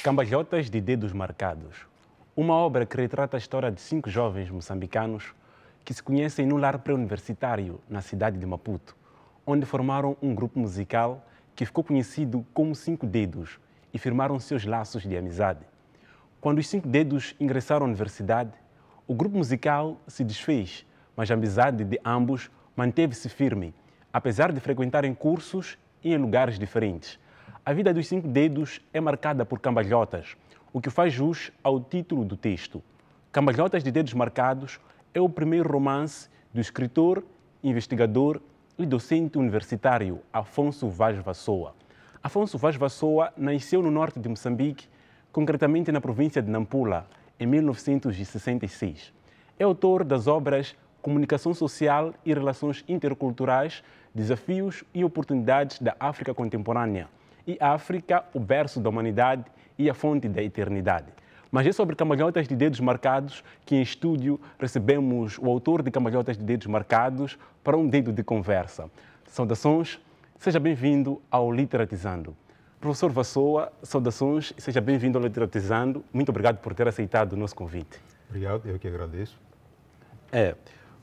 Cambalhotas de Dedos Marcados. Uma obra que retrata a história de 5 jovens moçambicanos que se conhecem no lar pré-universitário na cidade de Maputo, onde formaram um grupo musical que ficou conhecido como 5 Dedos e firmaram seus laços de amizade. Quando os 5 Dedos ingressaram à universidade, o grupo musical se desfez, mas a amizade de ambos manteve-se firme, apesar de frequentarem cursos e em lugares diferentes. A vida dos 5 Dedos é marcada por cambalhotas, o que faz jus ao título do texto. Cambalhotas de Dedos Marcados é o primeiro romance do escritor, investigador e docente universitário Afonso Vaz Vassoa. Afonso Vaz Vassoa nasceu no norte de Moçambique, concretamente na província de Nampula, em 1966. É autor das obras Comunicação Social e Relações Interculturais, Desafios e Oportunidades da África Contemporânea e África, o berço da humanidade e a fonte da eternidade. Mas é sobre Cambalhotas de Dedos Marcados que em estúdio recebemos o autor de Cambalhotas de Dedos Marcados para um dedo de conversa. Saudações, seja bem-vindo ao Literatizando. Professor Vassoa, saudações e seja bem-vindo ao Literatizando. Muito obrigado por ter aceitado o nosso convite. Obrigado, eu que agradeço.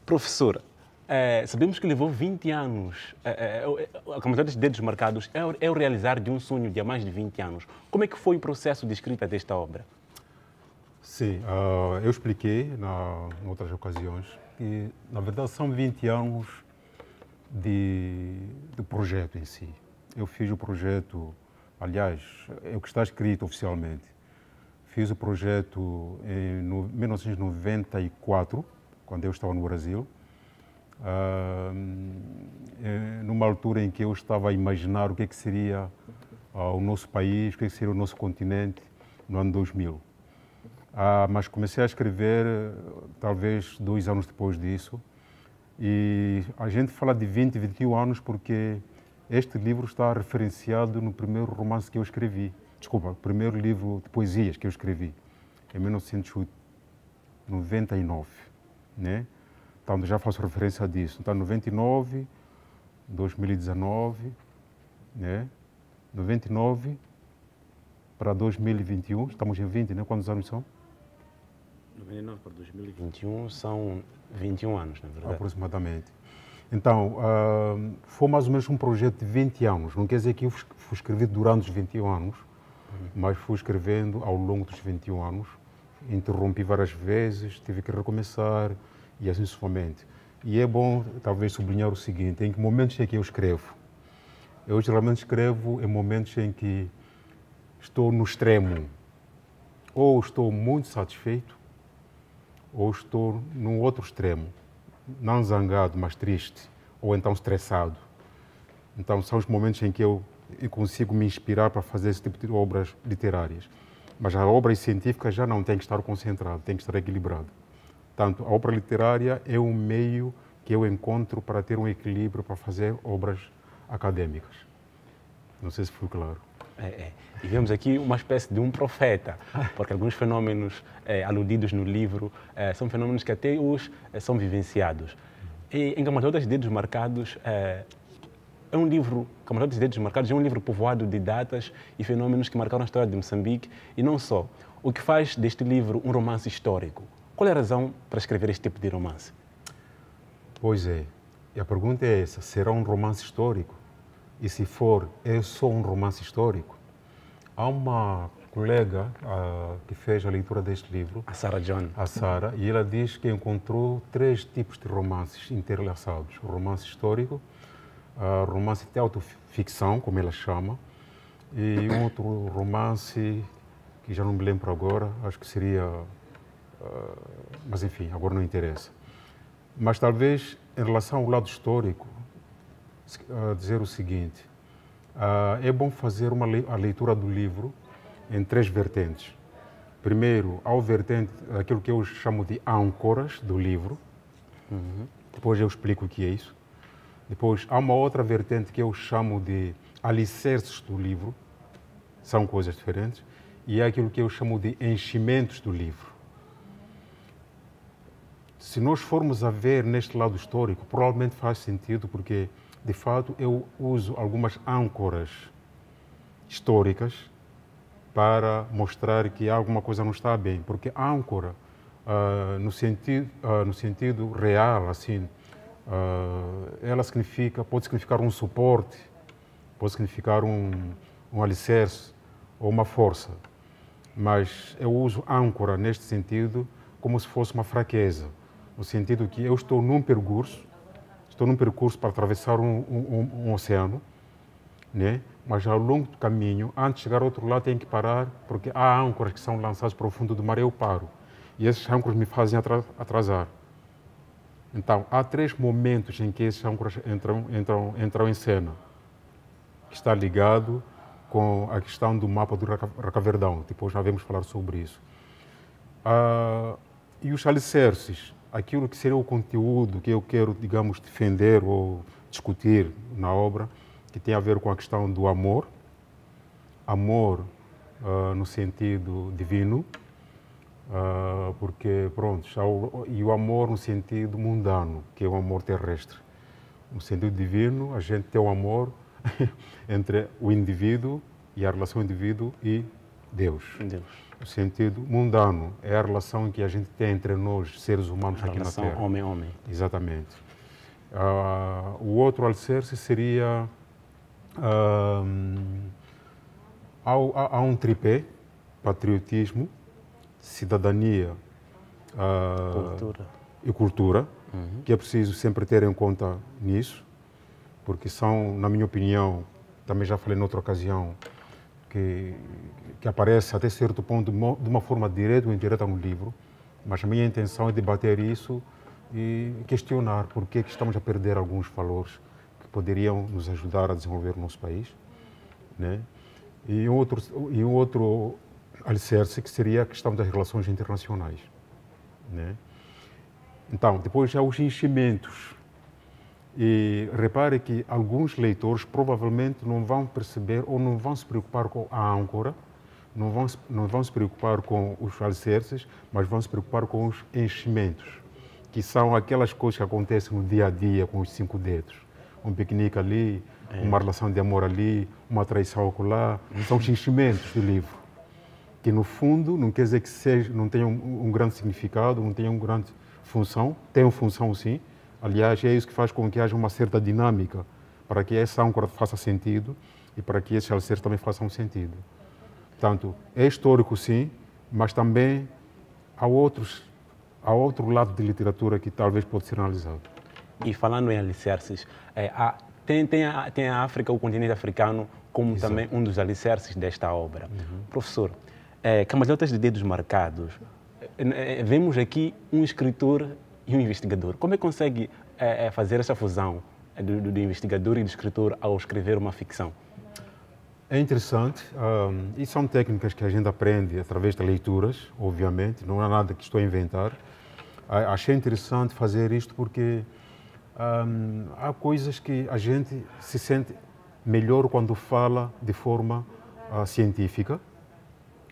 Professor, sabemos que levou 20 anos, a Cambalhotas de Dedos Marcados é o realizar de um sonho de há mais de 20 anos. Como é que foi o processo de escrita desta obra? Sim, eu expliquei em outras ocasiões que, na verdade, são 20 anos do projeto em si. Eu fiz o projeto, aliás, é o que está escrito oficialmente. Fiz o projeto em 1994, quando eu estava no Brasil, numa altura em que eu estava a imaginar o que seria o nosso país, o que seria o nosso continente no ano 2000. Mas comecei a escrever talvez 2 anos depois disso, e a gente fala de 20, 21 anos porque este livro está referenciado no primeiro romance que eu escrevi, desculpa, o primeiro livro de poesias que eu escrevi, em 1999, né? Então já faço referência disso. Então 99, 2019, né? 99 para 2021, estamos em 20, né? Quantos anos são? 99 para 2021 são 21 anos, na verdade. Aproximadamente. Então, foi mais ou menos um projeto de 20 anos. Não quer dizer que eu fui escrever durante os 21 anos, mas fui escrevendo ao longo dos 21 anos. Interrompi várias vezes, tive que recomeçar e assim sucessivamente. E é bom, talvez, sublinhar o seguinte: em que momentos é que eu escrevo? Eu geralmente escrevo em momentos em que estou no extremo. Ou estou muito satisfeito, ou estou num outro extremo, não zangado, mas triste, ou então estressado. Então são os momentos em que eu consigo me inspirar para fazer esse tipo de obras literárias. Mas a obra científica já não tem que estar concentrada, tem que estar equilibrada. Portanto, a obra literária é um meio que eu encontro para ter um equilíbrio para fazer obras acadêmicas. Não sei se foi claro. E vemos aqui uma espécie de um profeta, porque alguns fenômenos aludidos no livro são fenômenos que até hoje são vivenciados. E em Cambalhotas de Dedos Marcados, Cambalhotas de Dedos Marcados é um livro povoado de datas e fenômenos que marcaram a história de Moçambique, e não só. O que faz deste livro um romance histórico? Qual é a razão para escrever este tipo de romance? Pois é, e a pergunta é essa: será um romance histórico? E se for, é só um romance histórico? Há uma colega que fez a leitura deste livro, A Sarah John. a Sara, e ela diz que encontrou 3 tipos de romances interlaçados: o romance histórico, romance de autoficção, como ela chama, e um outro romance que já não me lembro agora, acho que seria... mas enfim, agora não interessa. Mas talvez, em relação ao lado histórico, dizer o seguinte: é bom fazer a leitura do livro em 3 vertentes. Primeiro, há o vertente, aquilo que eu chamo de âncoras do livro. Depois eu explico o que é isso. Depois, há uma outra vertente que eu chamo de alicerces do livro. São coisas diferentes. E é aquilo que eu chamo de enchimentos do livro. Se nós formos a ver neste lado histórico, provavelmente faz sentido, porque de fato eu uso algumas âncoras históricas para mostrar que alguma coisa não está bem, porque âncora, no sentido real, assim, ela pode significar um suporte, pode significar um alicerce ou uma força, mas eu uso âncora neste sentido como se fosse uma fraqueza, no sentido que eu estou num percurso para atravessar um oceano, né? Mas ao longo do caminho, antes de chegar ao outro lado, tenho que parar, porque há âncoras que são lançadas para o fundo do mar e eu paro. E esses âncoras me fazem atrasar. Então, há 3 momentos em que esses âncoras entram em cena, que está ligado com a questão do mapa do Racaverdão. Depois já vamos falar sobre isso. E os alicerces, aquilo que seria o conteúdo que eu quero, digamos, defender ou discutir na obra, que tem a ver com a questão do amor no sentido divino, porque, pronto, e o amor no sentido mundano, que é o amor terrestre. No sentido divino, a gente tem o amor entre o indivíduo e a relação indivíduo e Deus. No sentido mundano, é a relação que a gente tem entre nós, seres humanos, aqui na Terra. Homem-homem. Exatamente. O outro alicerce seria... há um tripé: patriotismo, cidadania e cultura, que é preciso sempre ter em conta nisso, porque são, na minha opinião, também já falei noutra ocasião, que aparece até certo ponto de uma forma direta ou indireta no livro, mas a minha intenção é debater isso e questionar por que estamos a perder alguns valores que poderiam nos ajudar a desenvolver o nosso país, né? E um outro alicerce que seria a questão das relações internacionais, né? Então, depois já os enchimentos. E repare que alguns leitores provavelmente não vão perceber ou não vão se preocupar com a âncora, não vão se preocupar com os alicerces, mas vão se preocupar com os enchimentos, que são aquelas coisas que acontecem no dia a dia com os 5 dedos. Um piquenique ali, uma relação de amor ali, uma traição acolá, são os enchimentos do livro, que no fundo não quer dizer que não tenham um grande significado, não tenham uma grande função, tem uma função sim. Aliás, é isso que faz com que haja uma certa dinâmica, para que essa âncora faça sentido e para que esses alicerces também façam sentido. Portanto, é histórico sim, mas também há outro lado de literatura que talvez pode ser analisado. E falando em alicerces, tem a África, o continente africano, como Exato. Também um dos alicerces desta obra. Professor, Cambalhotas de Dedos Marcados, vemos aqui um escritor e um investigador. Como é que consegue fazer essa fusão do investigador e do escritor ao escrever uma ficção? É interessante, e são técnicas que a gente aprende através de leituras, obviamente, não é nada que estou a inventar. Achei interessante fazer isto porque há coisas que a gente se sente melhor quando fala de forma científica,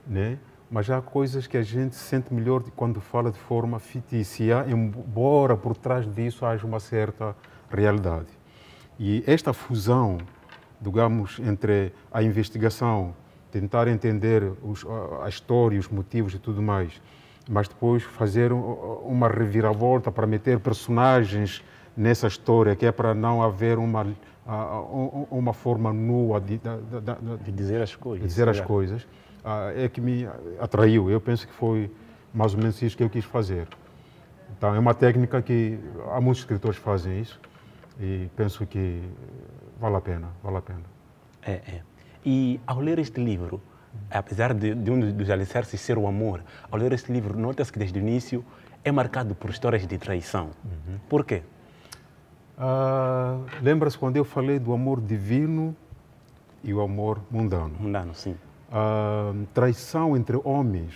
né? Mas há coisas que a gente se sente melhor quando fala de forma fictícia, embora por trás disso haja uma certa realidade. E esta fusão, digamos, entre a investigação, tentar entender a história, os motivos e tudo mais, mas depois fazer uma reviravolta para meter personagens nessa história, que é para não haver uma forma nua de dizer as coisas. De dizer as coisas. É que me atraiu. Eu penso que foi mais ou menos isso que eu quis fazer. Então, é uma técnica que há muitos escritores que fazem isso e penso que vale a pena. E ao ler este livro, apesar de um dos alicerces ser o amor, ao ler este livro, nota-se que desde o início é marcado por histórias de traição. Por quê? Lembra-se quando eu falei do amor divino e o amor mundano? Mundano, sim. Traição entre homens,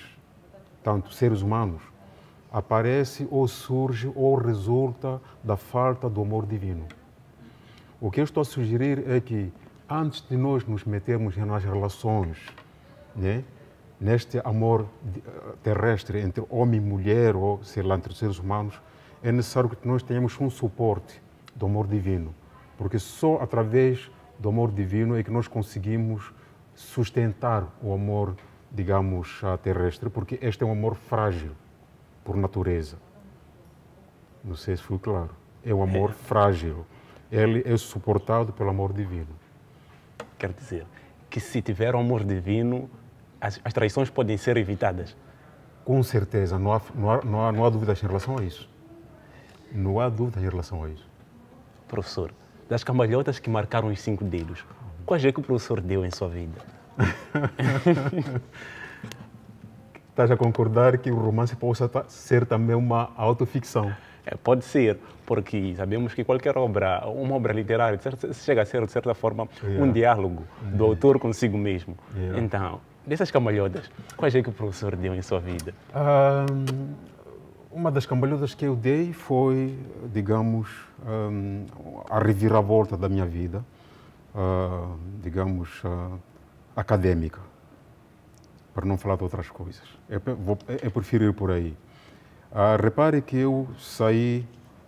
tanto seres humanos, aparece ou surge ou resulta da falta do amor divino. O que eu estou a sugerir é que, antes de nós nos metermos nas relações, né, neste amor terrestre entre homem e mulher, ou sei lá, entre seres humanos, é necessário que nós tenhamos um suporte do amor divino, porque só através do amor divino é que nós conseguimos sustentar o amor digamos, terrestre, porque este é um amor frágil, por natureza. Não sei se fui claro. É um amor frágil. Ele é suportado pelo amor divino. Quer dizer que se tiver o amor divino, as traições podem ser evitadas. Com certeza, não há dúvidas em relação a isso. Não há dúvida em relação a isso. Professor, das cambalhotas que marcaram os 5 dedos, quais é que o professor deu em sua vida? Estás a concordar que o romance possa ser também uma autoficção? Pode ser, porque sabemos que qualquer obra, uma obra literária, chega a ser, de certa forma, um diálogo do autor consigo mesmo. Então, dessas cambalhotas, quais é que o professor deu em sua vida? Uma das cambalhotas que eu dei foi, digamos, a reviravolta da minha vida, digamos, académica, para não falar de outras coisas. Eu prefiro ir por aí. Repare que eu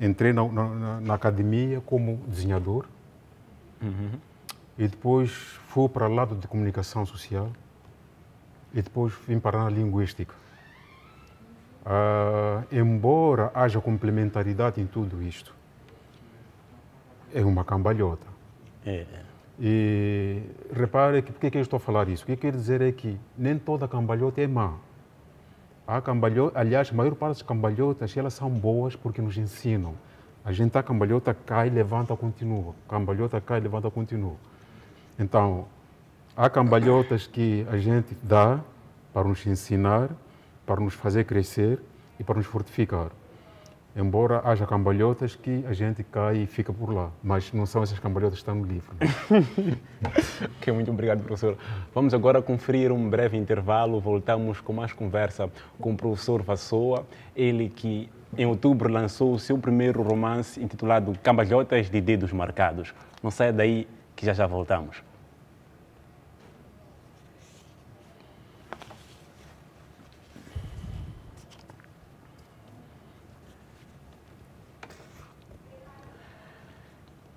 entrei na academia como desenhador e depois fui para o lado de comunicação social e depois vim parar na linguística. Embora haja complementaridade em tudo isto, é uma cambalhota. E repare que, por que eu estou a falar isso? O que eu quero dizer é que nem toda cambalhota é má. Aliás, a maior parte das cambalhotas, elas são boas porque nos ensinam. A gente a cambalhota cai, levanta, continua. Cambalhota cai, levanta, continua. Então, há cambalhotas que a gente dá para nos ensinar, para nos fazer crescer e para nos fortificar. Embora haja cambalhotas que a gente cai e fica por lá, mas não são essas cambalhotas que estão no livro. Ok, muito obrigado, professor. Vamos agora conferir um breve intervalo, voltamos com mais conversa com o professor Vassoa, ele que em outubro lançou o seu primeiro romance intitulado Cambalhotas de Dedos Marcados. Não saia daí que já voltamos.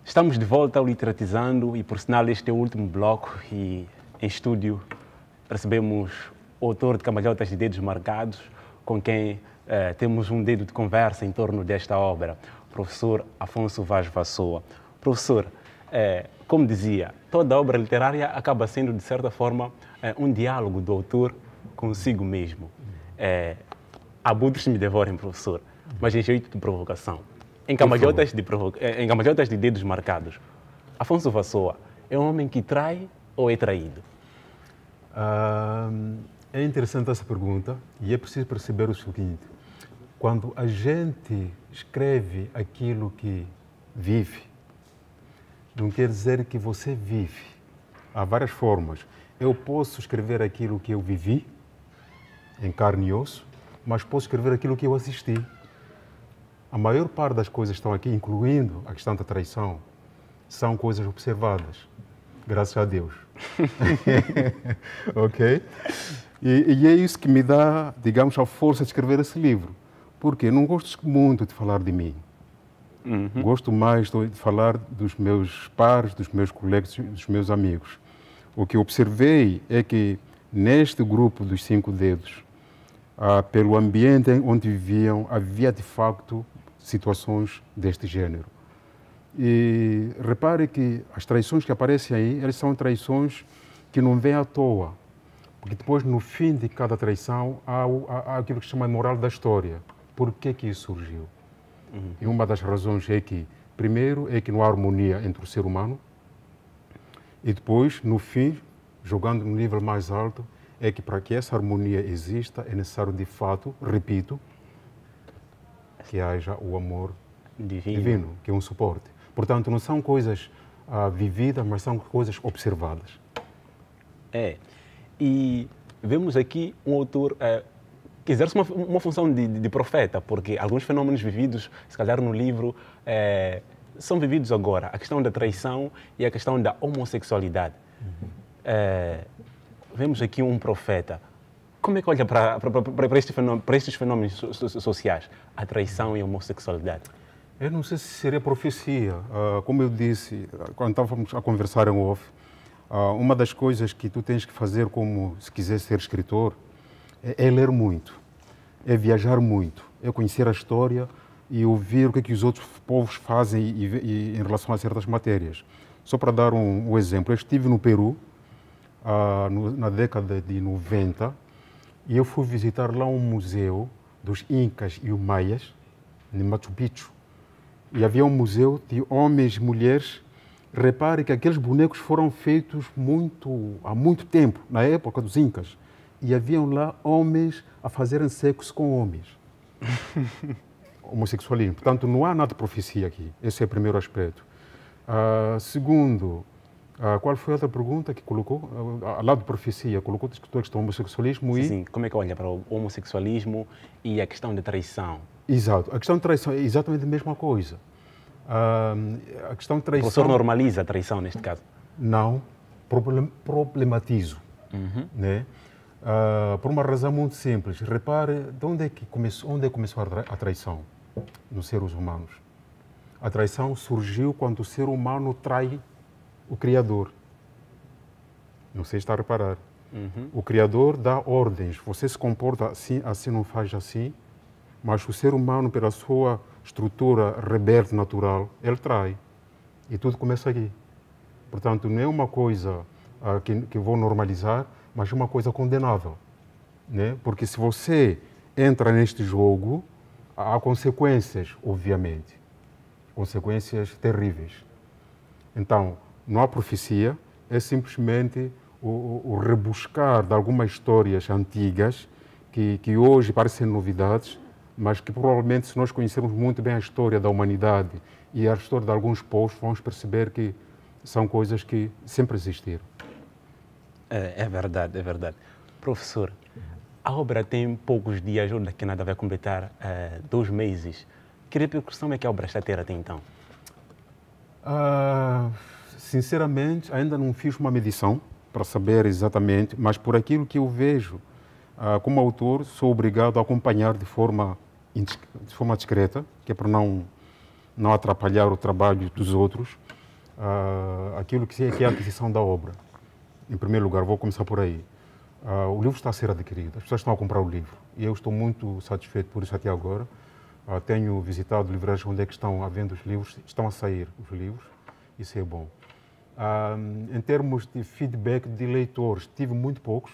Estamos de volta ao Literatizando e, por sinal, este é o último bloco e, em estúdio, recebemos o autor de Cambalhotas de Dedos Marcados, com quem temos um dedo de conversa em torno desta obra, o professor Afonso Vaz Vassoa. Professor, como dizia, toda obra literária acaba sendo, de certa forma, um diálogo do autor consigo mesmo. Abutres me devorem, professor, mas em jeito de provocação. Em Cambalhotas de Dedos Marcados, Afonso Vassoa é um homem que trai ou é traído? É interessante essa pergunta e é preciso perceber o seguinte. Quando a gente escreve aquilo que vive, não quer dizer que você vive. Há várias formas. Eu posso escrever aquilo que eu vivi, em carne e osso, mas posso escrever aquilo que eu assisti. A maior parte das coisas que estão aqui, incluindo a questão da traição, são coisas observadas, graças a Deus. Ok? E é isso que me dá, digamos, a força de escrever esse livro. Porque eu não gosto muito de falar de mim. Gosto mais de falar dos meus pares, dos meus colegas, dos meus amigos. O que observei é que neste grupo dos 5 dedos, pelo ambiente onde viviam, havia de facto situações deste género. E repare que as traições que aparecem aí, elas são traições que não vêm à toa, porque depois, no fim de cada traição, há aquilo que se chama moral da história. Por que que isso surgiu? E uma das razões é que, primeiro, é que não há harmonia entre o ser humano, e depois, no fim, jogando no nível mais alto, é que para que essa harmonia exista, é necessário, de fato, repito, que haja o amor divino, que é um suporte. Portanto, não são coisas vividas, mas são coisas observadas. E vemos aqui um autor que exerce uma função de profeta, porque alguns fenômenos vividos, se calhar no livro, são vividos agora. A questão da traição e a questão da homossexualidade. Vemos aqui um profeta. Como é que olha para estes fenômenos sociais, a traição e a homossexualidade? Eu não sei se seria profecia. Como eu disse, quando estávamos a conversar em off, uma das coisas que tu tens que fazer como se quiser ser escritor é ler muito, é viajar muito, é conhecer a história e ouvir o que os outros povos fazem em relação a certas matérias. Só para dar um exemplo, eu estive no Peru na década de 90 e eu fui visitar lá um museu dos Incas e os Maias, em Machu Picchu. E havia um museu de homens e mulheres. Repare que aqueles bonecos foram feitos há muito tempo, na época dos Incas. E haviam lá homens a fazerem sexo com homens. Homossexualismo. Portanto, não há nada de profecia aqui. Esse é o primeiro aspecto. Segundo, qual foi a outra pergunta que colocou? Ao lado de profecia, colocou a questão do homossexualismo e... Sim, como é que olha para o homossexualismo e a questão de traição? Exato. A questão de traição é exatamente a mesma coisa. A questão de traição... O professor normaliza a traição neste caso? Não, problematizo. Né? Por uma razão muito simples. Repare, de onde começou a traição nos seres humanos? A traição surgiu quando o ser humano trai o Criador. Não sei se está a reparar. O Criador dá ordens. Você se comporta assim, assim não faz assim. Mas o ser humano, pela sua estrutura rebelde natural, ele trai. E tudo começa aqui. Portanto, não é uma coisa que vou normalizar, mas é uma coisa condenável. Né? Porque se você entra neste jogo, há consequências, obviamente. Consequências terríveis. Então, não há profecia, é simplesmente o rebuscar de algumas histórias antigas que hoje parecem novidades, mas que provavelmente, se nós conhecermos muito bem a história da humanidade e a história de alguns povos, vamos perceber que são coisas que sempre existiram. É verdade, é verdade. Professor, a obra tem poucos dias, ou daqui a nada vai completar 2 meses. Que repercussão é que a obra está a ter até então? Sinceramente, ainda não fiz uma medição para saber exatamente, mas por aquilo que eu vejo, como autor, sou obrigado a acompanhar de forma discreta, que é para não atrapalhar o trabalho dos outros, aquilo que é a aquisição da obra. Em primeiro lugar, vou começar por aí. O livro está a ser adquirido, as pessoas estão a comprar o livro e eu estou muito satisfeito por isso até agora. Tenho visitado livrarias onde é que estão a vender os livros, estão a sair os livros, isso é bom. Em termos de feedback de leitores, tive muito poucos,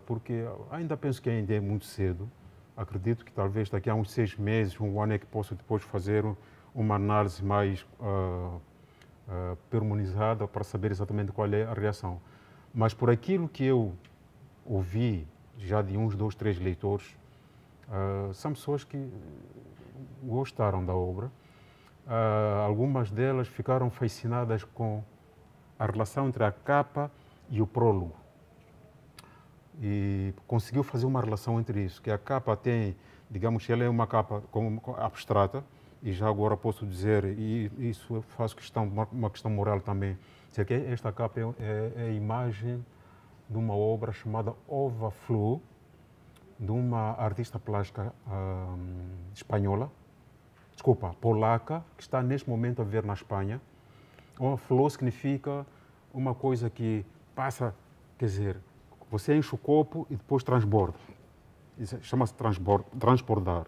porque ainda penso que ainda é muito cedo. Acredito que talvez daqui a uns 6 meses, um ano é que posso depois fazer uma análise mais pormenorizada para saber exatamente qual é a reação. Mas por aquilo que eu ouvi já de uns 2, 3 leitores, são pessoas que gostaram da obra. Algumas delas ficaram fascinadas com a relação entre a capa e o prólogo. E conseguiu fazer uma relação entre isso, que a capa tem, digamos que ela é uma capa abstrata, e já agora posso dizer, e isso eu faço uma questão moral também, dizer que esta capa é a imagem de uma obra chamada Ova Flor, de uma artista plástica polaca, que está neste momento a ver na Espanha. Uma flor significa uma coisa que passa, quer dizer, você enche o copo e depois transborda. Chama-se transbordar.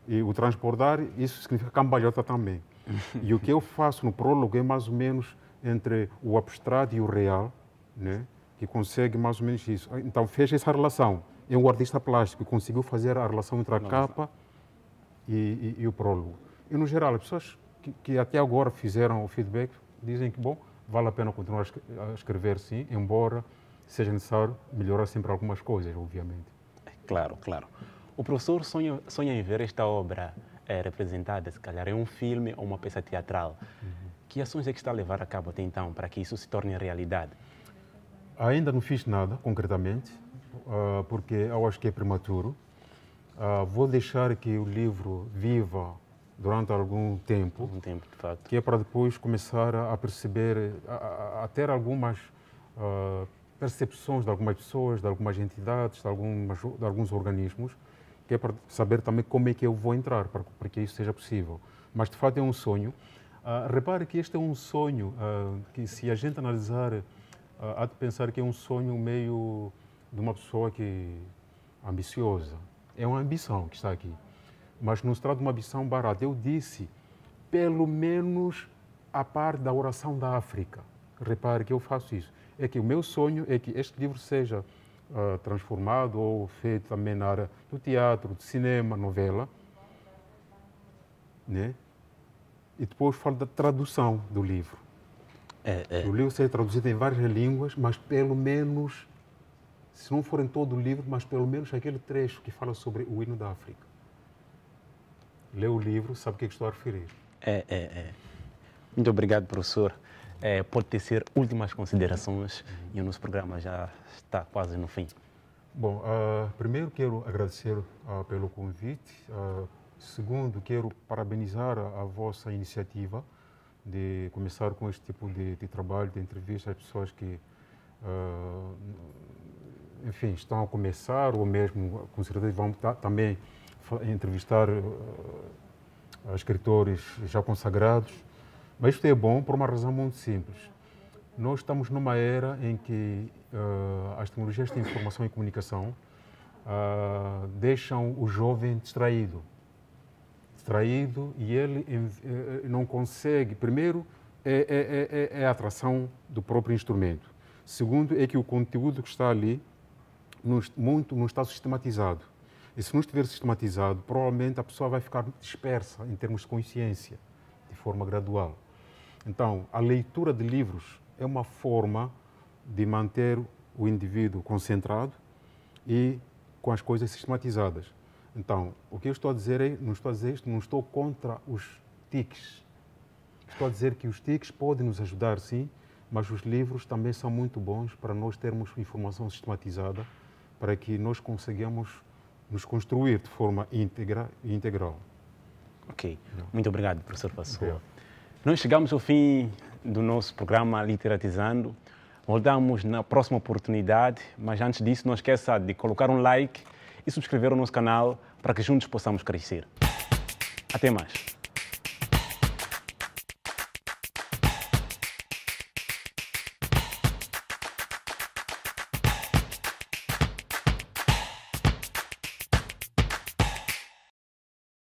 E o transbordar, isso significa cambalhota também. E o que eu faço no prólogo é mais ou menos entre o abstrato e o real, né? Que consegue mais ou menos isso. Então, fez essa relação. É um artista plástico que conseguiu fazer a relação entre a capa e o prólogo. E, no geral, as pessoas que até agora fizeram o feedback dizem que, bom, vale a pena continuar a escrever, sim, embora seja necessário melhorar sempre algumas coisas, obviamente. Claro, claro. O professor sonha em ver esta obra representada, se calhar, em um filme ou uma peça teatral. Que ações é que está a levar a cabo até então para que isso se torne realidade? Ainda não fiz nada, concretamente, porque eu acho que é prematuro. Vou deixar que o livro viva durante algum tempo, De fato. que é para depois começar a perceber, a ter algumas percepções de algumas pessoas, de algumas entidades, de alguns organismos, que é para saber também como é que eu vou entrar, para que isso seja possível. Mas, de fato, é um sonho. Repare que este é um sonho que, se a gente analisar, há de pensar que é um sonho meio de uma pessoa ambiciosa. É uma ambição que está aqui. Mas não se trata de uma ambição barata. Eu disse, pelo menos a parte da oração da África. Repare que eu faço isso. É que o meu sonho é que este livro seja transformado ou feito também na área do teatro, do cinema, novela, né? E depois falo da tradução do livro. O livro seja traduzido em várias línguas, mas pelo menos, se não for em todo o livro, mas pelo menos aquele trecho que fala sobre o hino da África. Lê o livro, sabe o que estou a referir. Muito obrigado, professor. Pode tecer últimas considerações e o nosso programa já está quase no fim. Bom, primeiro quero agradecer pelo convite. Segundo, quero parabenizar a vossa iniciativa de começar com este tipo de trabalho, de entrevista às pessoas que, enfim, estão a começar ou mesmo, com certeza, vão também entrevistar escritores já consagrados. Mas isto é bom por uma razão muito simples. Nós estamos numa era em que as tecnologias de informação e comunicação deixam o jovem distraído e ele não consegue. Primeiro, é a atração do próprio instrumento. Segundo, é que o conteúdo que está ali não está sistematizado. E se não estiver sistematizado, provavelmente a pessoa vai ficar dispersa em termos de consciência, de forma gradual. Então, a leitura de livros é uma forma de manter o indivíduo concentrado e com as coisas sistematizadas. Então, o que eu estou a dizer não estou a dizer isto, não estou contra os TICs. Estou a dizer que os TICs podem nos ajudar, sim, mas os livros também são muito bons para nós termos informação sistematizada, para que nós consigamos nos construir de forma íntegra e integral. Ok. Muito obrigado, professor Passoa. Nós chegamos ao fim do nosso programa Literatizando. Voltamos na próxima oportunidade, mas antes disso, não esqueça de colocar um like e subscrever o nosso canal para que juntos possamos crescer. Até mais.